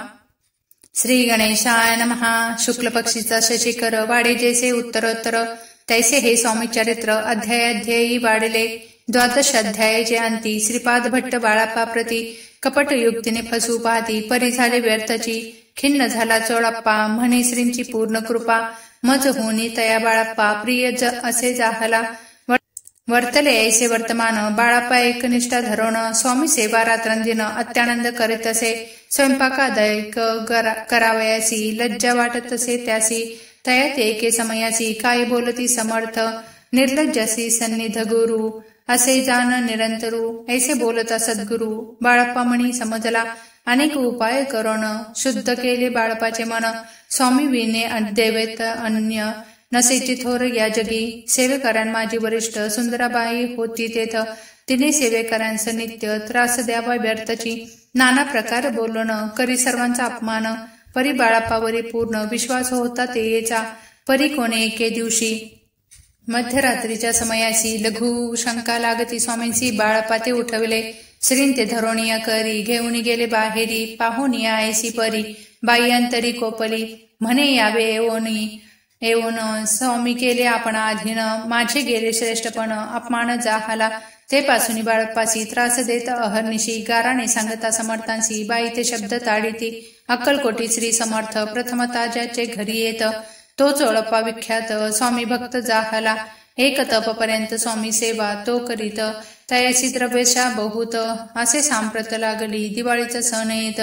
श्री गणेशाय नमः। शुक्ल पक्षीचा शशिकर वाढे जैसे उत्तरोत्तर तैसे हे स्वामी चरित्र अध्यायी वाढले। 12 अध्यायाचे अंती श्रीपाद भट्ट बाळाप्पा प्रती कपट युक्तीने फसू पाहती परी झाले व्यर्थची खिन्न झाला चोळप्पा म्हणे श्रींची पूर्ण कृपा मज होनी तया बाळाप्पा प्रिय असे जाहला वर्तले ऐसे वर्तमान बाळाप्पा एकनिष्ठा धरून स्वामी सेवा रात्रंदिन अत्यानंद करीत असे स्वयंपाकादय करावयासी लज्जा वाटत असे त्यासी तयात एके समयासी काय बोलती समर्थ निर्लज्जासी सन्निध गुरु असे जाण निरंतरू ऐसे बोलता सद्गुरु बाळाप्पा म्हणी समजला अनेक उपाय करून शुद्ध केले बाळप्पाचे मन. स्वामी विने दैवत अन्य नसेची थोर या जगी. सेवेकरां माझी वरिष्ठ सुंदराबाई होती तेथ. तिने सेवेकरांस नित्य त्रास द्यावा व्यर्थची. नाना प्रकार बोलण करी सर्वांचा अपमान. परी बाळप्पावरी पूर्ण विश्वास होता तेचा. परी कोणे एके दिवशी मध्यरात्रीच्या समयासी लघु शंका लागती स्वामींसी. बाळप्पा ते उठविले. श्रीन ते धरोणीया करी घेऊन गेले बाहेरी. पाहून यायसी परी बाई अंतरी कोपली. म्हणे यावे येऊन स्वामी केले आपण अधीन. माझे गेले श्रेष्ठपण अपमान जाहाला. ते पासून बाळप्पासी त्रास देत अहर्निशी. गाराने सांगता समर्थांसी बाई ते शब्द ताडिती. अक्कलकोटी श्री समर्थ प्रथमता ज्याचे घरी येत. तो चोळप्पा विख्यात स्वामी भक्त जाहाला. एक तपपर्यंत स्वामी सेवा तो करीत. तयासी द्रव्यशा बहुत असे सांप्रत लागली. दिवाळीचा सण येत.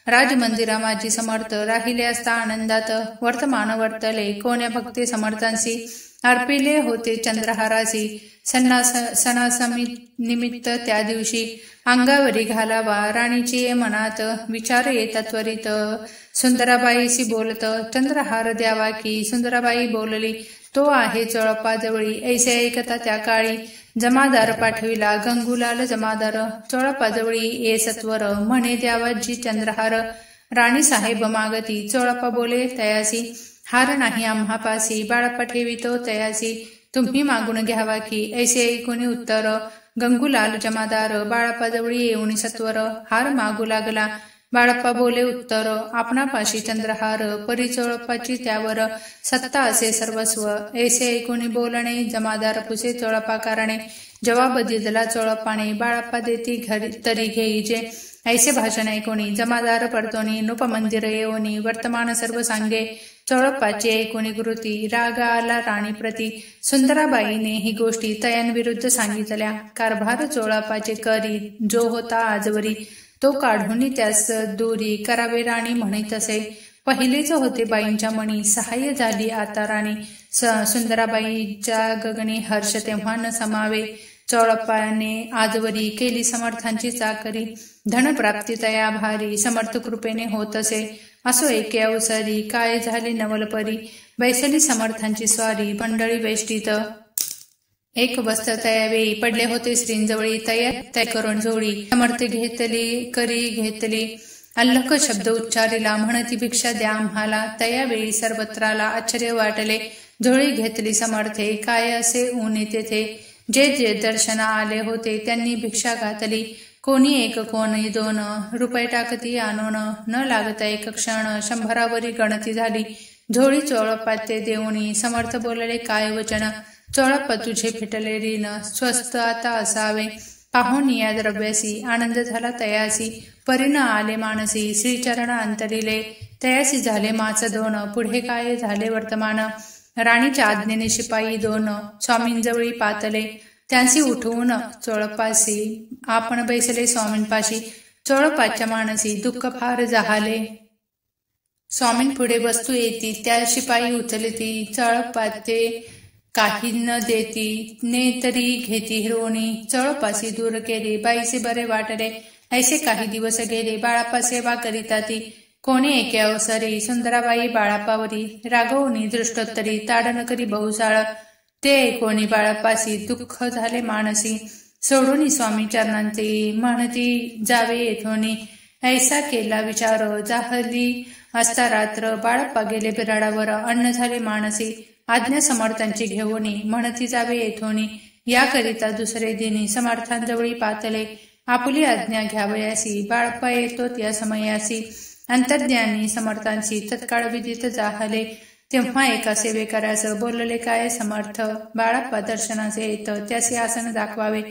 राजमंदिरा माझी समर्थ राहिले असता आनंदात. वर्तमान वर्तले कोण्या भक्ती समर्थांसी. अर्पिले होते चंद्रहारासी. सणासमी निमित्त त्या दिवशी अंगावरी घालावा राणीची मनात. विचार येता त्वरित सुंदराबाईशी बोलत. चंद्रहार द्यावा की. सुंदराबाई बोलली तो आहे चोळप्पाजवळी. ऐसे ऐकता त्या काळी जमादार पाठविला. गंगूलाल जमादार चोळप्पाजवळी ये सत्वर. म्हणे द्यावा जी चंद्रहार. राणी साहेब मागती. चोळप्पा बोले तयासी हार नाही आम्हापासी. बाळप्पा ठेवितो तयासी. तुम्ही मागून घ्यावा की. ऐसे ऐकून उत्तर गंगूलाल जमादार बाळप्पाजवळी येऊन सत्वर हार मागू लागला. बाळप्पा बोले उत्तर आपणापाशी चंद्रहार. परी चोळप्पाची त्यावर सत्ता असे सर्वस्व. ऐसे ऐकून बोलणे जमादार पुसे चोळप्पा कारणे. जवाब दिला चोळप्पाने बाळप्पा देती घरी तरी घेईजे. ऐसे भाषण ऐकोणी जमादार परतोनी. नृपमंदिर येऊनी वर्तमान सर्व सांगे. चोळप्पाची ऐकोणी कृती. राग आला राणी प्रती. सुंदराबाईने ही गोष्टी तयांविरुद्ध सांगितल्या. कारभार चोळप्पाचे करी जो होता आजवरी. तो काढून त्यास दोरी करावे राणी म्हणे तसे. पहिलेच होते बाईंच्या मणी. सहाय्य झाली आता राणी. सुंदराबाईच्या गगनी हर्ष तेव्हा न समावे. चोळप्पाने आजवरी केली समर्थांची चाकरी. धनप्राप्ती तया भारी समर्थ कृपेने होत असे. असो एके अवसरी काय झाले नवलपरी. बैसली समर्थांची स्वारी मंडळी वेष्टीत. एक वस्त्र तयावेळी पडले होते श्रींजवळी. तया करून जोडी समर्थ घेतली करी घेतली. अल्लख शब्द उच्चारिला म्हणती भिक्षा द्या आम्हाला. तयावेळी सर्वत्राला आश्चर्य वाटले. झोळी घेतली समर्थे काय असे ऊन तेथे. जे जे दर्शना आले होते त्यांनी भिक्षा घातली. कोणी एक कोणी 2 रुपये टाकती आणून. न लागता एक क्षण 100वरी गणती झाली. झोळी चोळप्पाते देऊनी समर्थ बोलले काय वचन. चोळप्पा तुझे फिटले ऋण स्वस्त आता असावे. पाहून या द्रव्यासी आनंद झाला तयासी. परिण आले मानसी श्रीचरण अंतरिले. तयासी झाले माच 2 पुढे काय झाले वर्तमान. राणीच्या आज्ञेने शिपाई 2 स्वामींजवळी पातले. त्यांसी उठवून चोळप्पासी आपण बैसले स्वामींपाशी. चोळप्पाच्या मानसी दुःख फार जाहले. स्वामींपुढे वस्तू येती त्या शिपाई उचलती. चोळप्पाते काही न देती ने तरी घेती हिरवणी. चोळप्पासी दूर केले बाईचे बरे वाटले. ऐसे काही दिवस गेले. बाळप्पा सेवा करिता ती. कोणी एके अवसरी सुंदराबाई बाळप्पावरी रागवणी दृष्टोत्तरी. ताडन करी बहुसाळ ते कोणी बाळप्पासी दुःख झाले मानसी. सोडून स्वामी चरणांती म्हणती जावे येथोनी. ऐसा केला विचार जाहली असता रात्र. बाळप्पा गेले बिराडावर अन्न झाले मानसी. आज्ञा समर्थांची घेऊनी म्हणती जावे येथोनी. याकरिता दुसरे दिनी समर्थांजवळी पातले. आपुली आज्ञा घ्यावयासी. बाळप्पा येतो त्या समयासी. अंतर्ज्ञानी समर्थांशी तत्काळ विदित जाहले. तेव्हा एका सेवेकरास बोलले काय समर्थ. बाळप्पा दर्शनाचे येत त्याचे आसन दाखवावे.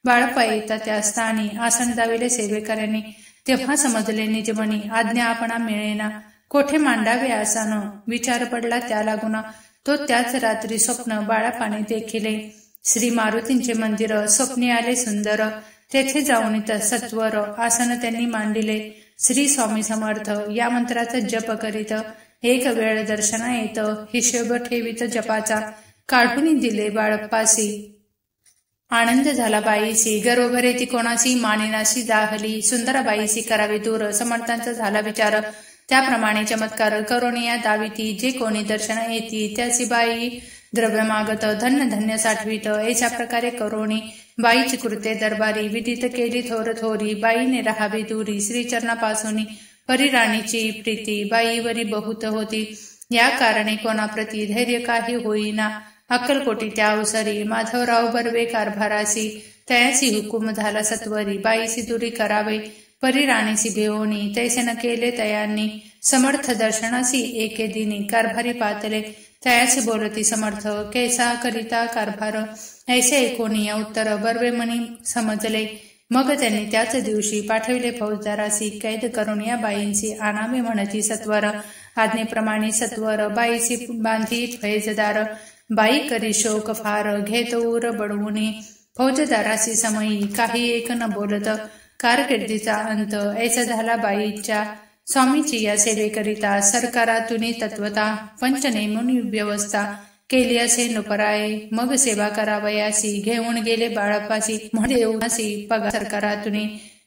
बाळप्पा येता त्या स्थानी आसन दाविले सेवेकरांनी. तेव्हा समजले निजमनी आज्ञा आपणा मिळेना. कोठे मांडावे आसन विचार पडला त्या लागुना. तो त्याच रात्री स्वप्न बाळप्पाने देखिले. श्री मारुतींचे मंदिर स्वप्नी आले सुंदर. तेथे जाऊन सत्वर आसन त्यांनी मांडिले. श्री स्वामी समर्थ या मंत्राचा जप करीत. एक वेळ दर्शना येत. हिशोब ठेवीत जपाचा. काढून दिले बाळप्पासी. आनंद झाला बाईसी, गर्व भरे ती कोणासी, मानिनाशी जाहली, सुंदर बाईसी करावे दूर, समर्थांचा झाला विचार, त्याप्रमाणे चमत्कार करोनिया दाविती, जे कोणी दर्शन येती, त्याची बाई द्रव्य मागत, धन्य धन्य साठवित, ऐशा प्रकारे करोनी बाईची कृत्ये दरबारी, विदित केली थोर थोरी, बाईने राहावे दूरी, श्रीचरणापासून परिराणीची प्रीती, बाईवरी बहुत होती, या कारणे कोणाप्रती धैर्य काही होईना, अक्कलकोटी त्या अवसरी, माधवराव बर्वे कारभारासी, तयासी हुकुम झाला सत्वरी, बाईसी दुरी करावे परिराणीसी भेवणी, तैसे न केले तयांनी, समर्थ दर्शनासी एके दिनी, कारभारी पातले तयाचे बोलती समर्थ, कैसा करिता कारभार, ऐसे ऐकोनी उत्तर बर्वे मनी समजले, मग त्यांनी त्याच दिवशी पाठविले फौजदारासी, कैद करून या बाईंची आणावे म्हणती सत्वर, आज्ञेप्रमाणे सत्वर बाईसी बांधी फैजदार, बाई करी शोक फार, घेत उर बडवुनी, फौजदारासी समयी काही एक न बोलत, कारकिर्दीचा अंत ऐसा झाला बाईच्या, स्वामीची या सेवेकरिता सरकारातून तत्वता, पंच नेमुनी व्यवस्था केली असे नुपराये, मग सेवा करावयासी, घेऊन गेले बाळप्पासी, म्हणेसी पगार सरकारातून,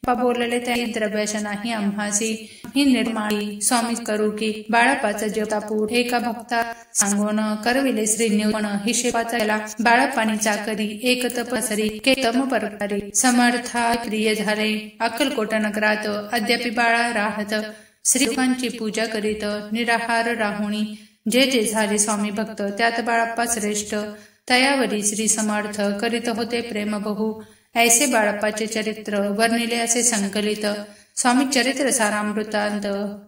बोलले त्या द्रव्याश नाही आम्हासी, ही निर्माळी स्वामी करू की, बाळप्पाचा जेवतापूर एका भक्ता सांगून, करविले श्रीन्यूपण हिशेबाचा केला, बाळप्पानी चाकरी एक तपसरी, केतम परकारी, समर्था प्रिय झाले, अक्कलकोट नगरात अद्यापि बाळा राहत, श्रीफांची पूजा करीत, निराहार राहुणी, जे जे झाले स्वामी भक्त, त्यात बाळप्पा श्रेष्ठ, तयावरी श्री समर्थ करीत होते प्रेम बहु, ऐसे बाळप्पाचे चरित्र वर्णिले असे संकलित, स्वामी चरित्र सारामृतांत,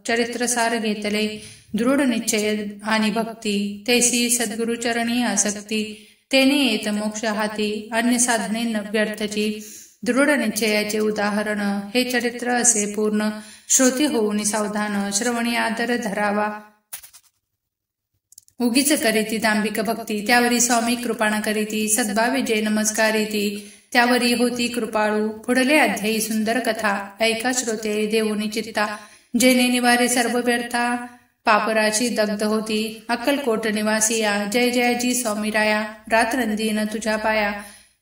चरित्रसार घेतले, दृढ निश्चय आणि भक्ती, तैसी सद्गुरुचरणी आसक्ती, तेने येत मोक्ष हाती, अन्य साधने न व्यर्थची, दृढ निश्चयाचे उदाहरण, हे चरित्र असे पूर्ण, श्रोती होऊन सावधान, श्रवणी आदर धरावा, उगीच करीती दांभिक भक्ती, त्यावरी स्वामी कृपाणा करीती, सद्भावे जे नमस्कारिती, त्यावरी होती कृपाळू, पुढले अध्यायी सुंदर कथा, ऐका श्रोते देऊनी चित्ता, जेने निवारे सर्व व्यर्था, पापराची दग्ध होती, अक्कलकोट निवासिया, जय जयजी स्वामीराया, रात्रंदीन तुझ्या पाया,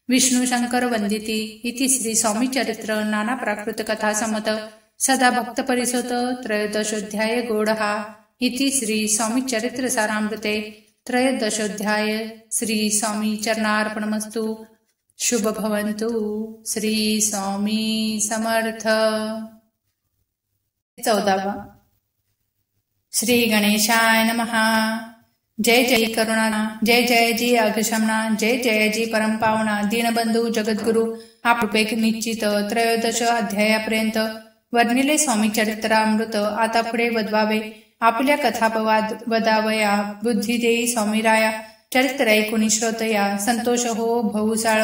विष्णू शंकर वंदिती, इति श्री स्वामी चरित्र नाना प्राकृत कथा समत, सदा भक्त परिसोत, त्रयोदशोध्याय गोडहा, इति श्री स्वामी चरित्र सारामृते, त्रयोदशोध्याय, श्री स्वामी चरणार्पणमस्तु, शुभ भवन्तु, श्री स्वामी समर्थ। 14 श्री गणेशाय नमः। जय जय करुणा, जय जय जी अघशमना, जय जय जी परमपावना, दीनबंधू जगद्गुरु, आपले निश्चित 13 अध्यायापर्यंत वर्णिले स्वामी चरित्रामृत आता पुढे वदवावे, आपल्या कथापवाद वदावया, बुद्धी देई स्वामीराया, चरित्र ऐकुनी श्रोतया, संतोष हो भौसाळ,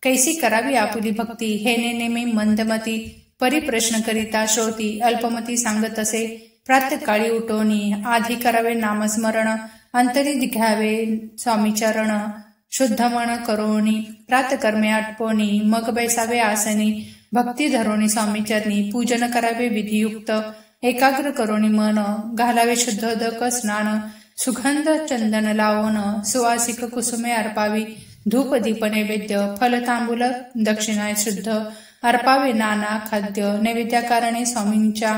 कैसी करावी आपुली भक्ती, हे नेमी मंदमती, परिप्रश्न करिता श्रोती, अल्पमती सांगत असे, प्रातःकाळी उठोनी, आधी करावे नामस्मरण, अंतरी घ्यावे स्वामी चरण, शुद्ध मन करोनी, प्रातकर्मे आटपोनी, मग बैसावे आसनी, भक्ती धरोनी स्वामी चरणी, पूजन करावे विधियुक्त, एकाग्र करोनी मन, घालावे शुद्धोदक स्नान, सुगंध चंदन लावून, सुवासिक कुसुमे अर्पावी, धूप दीप नैवेद्य, फल तांबूल दक्षिणा शुद्ध, अर्पावे नाना खाद्य, नैवेद्याकारणे स्वामींच्या,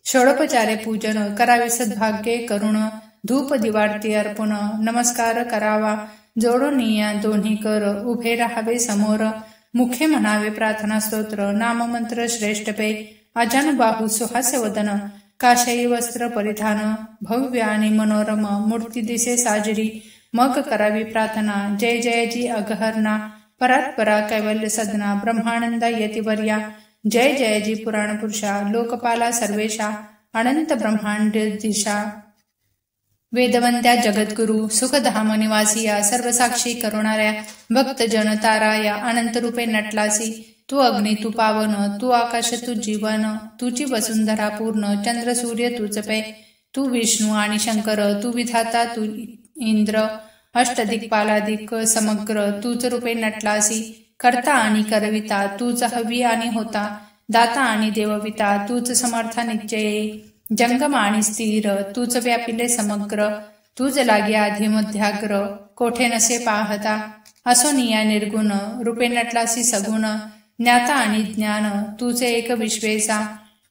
षोडोपचारे पूजन, करावे सद्भाग्ये करुण, धूप दिवाळती अर्पण, नमस्कार करावा, जोडोनिया दोन्ही कर, उभे राहावे समोर, मुखे म्हणावे प्रार्थना स्तोत्र, नाममंत्र श्रेष्ठ पे, अजानुबाहू सुहास्य वदन, काशाई वस्त्र परिधान, भव्य आणि मनोरम मूर्ती दिसे साजरी, मग करावी प्रार्थना, जय जयजी अगहरणा, परात्परा कैवल्य सदना, ब्रह्मानंदा यतिवर्या, जय जयजी पुराण पुरुषा, लोकपाला सर्वेशा, अनंत ब्रह्मांड दिशा, वेदवंत्या जगद्गुरु, सुखधाम निवासिया, सर्वसाक्षी करुणाऱ्या, भक्तजन ताराया, अनंत रूपे नटलासी, तू अग्नी तू पावन, तू आकाश तू जीवन, तुची वसुंधरा पूर्ण, चंद्र सूर्य तूच पे, तू विष्णू आणि शंकर, तू विधाता तू इंद्र, अष्टदिक्पालादिक समग्र, तूच रूपे नटलासी, करता आणि करविता, तूच हवी आणि होता, दाता आणि देवविता, तूच समर्था निश्चये, जंगम आणि स्थिर, तूच व्यापिले समग्र, तूच लागे आधी मध्याग्र, कोठे नसे पाहता, असोनिया निर्गुण रूपे नटलासी सगुण ज्ञाता आणि ज्ञान तुझे एक विश्वेसा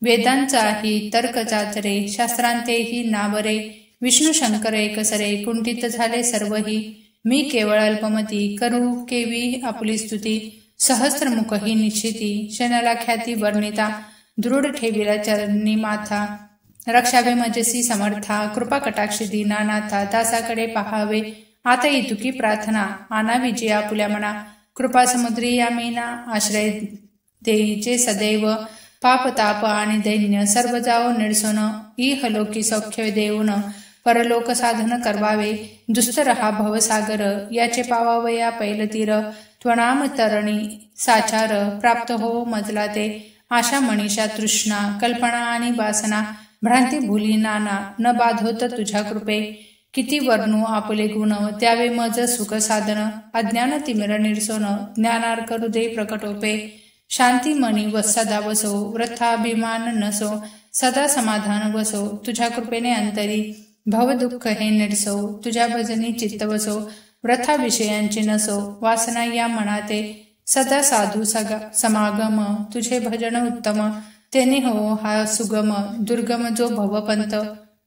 वेदांचाही तर्क चाचरे शास्त्रांतेही नावरे विष्णू शंकर एकसरे कुंठित झाले सर्वही मी केवळ अल्पमती करू केवी आपली स्तुती सहस्त्रमुखही निश्चिती क्षणाला ख्याती वर्णिता दृढ ठेविला चरणी माथा रक्षावे मजसी समर्था कृपा कटाक्षी दीनानाथा दासाकडे पहावे आता इतुकी प्रार्थना आणावी जी आपुल्या मना कृपा समुद्री या मीना आश्रय देईचे सदैव पाप ताप आणि दैन्य सर्व जाओ निरसोन इहलोकी सौख्य देऊन परलोक साधन करवावे दुस्तर हा भवसागर याचे पावावया पैलतीर त्वनाम तरणी साचार प्राप्त हो मजला ते आशा मनीषा तृष्णा कल्पना आणि वासना भ्रांती भुली नाना न बाधोत तुझ्या कृपे किती वर्णू आपले गुण त्यावे मज सुख साधन अज्ञान तिमिर निर्सोन ज्ञानार्क हृदय प्रकटोपे शांती मनी व सदा वसो वृथाभिमान नसो सदा समाधान वसो तुझ्या कृपेने अंतरी भव दुःख हे निर्सो तुझ्या भजनी चित्त वसो व्रथा विषयांची नसो वासना या मनाते सदा साधू समागम तुझे भजन उत्तम तेने हो हा सुगम दुर्गम जो भवपंत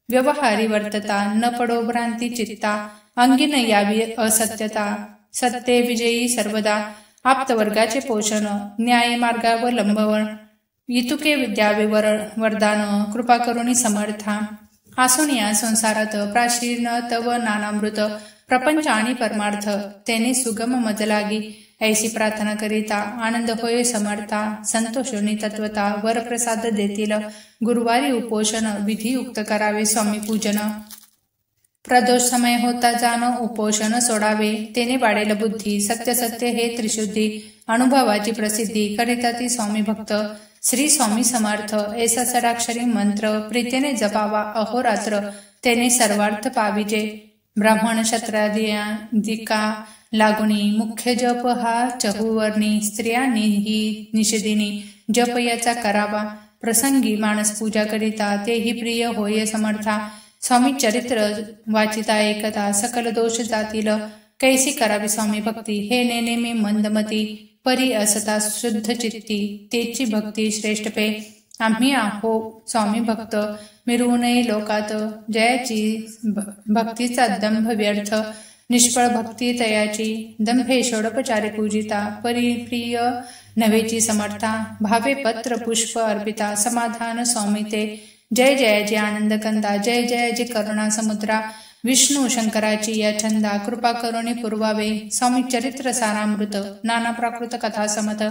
व्यवहारी वर्तता न पडो भ्रांती चित्ता अंगी न यावी असत्यता सत्य विजयी सर्वदा आप्तवर्गाचे पोषण न्याय मार्गावलंबवण इतुके विद्यावे वरदान कृपा करुणी समर्था आसून या संसारात प्राचीन तव नानामृत प्रपंच आणि परमार्थ तेने सुगम मज लागी ऐसी प्रार्थना करिता आनंद होय समर्था संतोषोनी तत्वता वरप्रसाद देतील गुरुवारी उपोषण विधियुक्त करावे स्वामी पूजन प्रदोष समय होता जाण उपोषण सोडावे तेने वाढेल बुद्धी सत्य सत्य हे त्रिशुद्धी अनुभवाची प्रसिद्धी करिता ती स्वामी भक्त श्री स्वामी समर्थ ऐसा सडाक्षरी मंत्र प्रीतीने जपावा अहोरात्र तेने सर्वार्थ पाविजे ब्राह्मण क्षत्रादिका लागुनी मुख्य जप हा चहुवर्णी स्त्रियांनीही निषेधिनी जप याचा करावा प्रसंगी मानस पूजा करिता तेही प्रिय होय समर्था स्वामी चरित्र वाचिता एकता सकल दोष जातील कैसी करावी स्वामी भक्ती हे नेने मी मंदमती परी असता शुद्ध चित्ती तेची भक्ती श्रेष्ठ पे आम्ही आहो स्वामी भक्त मिरवू नये लोकात जयाची भक्तीचा दंभ व्यर्थ निष्फळ भक्ती तयाची दंभे षोडपचारी पूजिता परिप्रिय नवेची समर्था भावे पत्र पुष्प अर्पिता समाधान स्वामी ते जय जयाजी आनंद कंदा जय जयाजी करुणा समुद्रा विष्णू शंकराची या छंदा कृपा करुणी पुरवावे स्वामी चरित्र सारामृत नाना प्राकृत कथा समत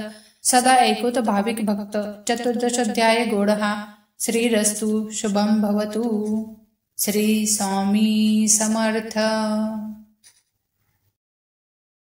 सदा ऐकुत भाविक भक्त चतुर्दशोध्याय गोडहा श्रीरस्तु शुभम भवतु श्री स्वामी समर्थ।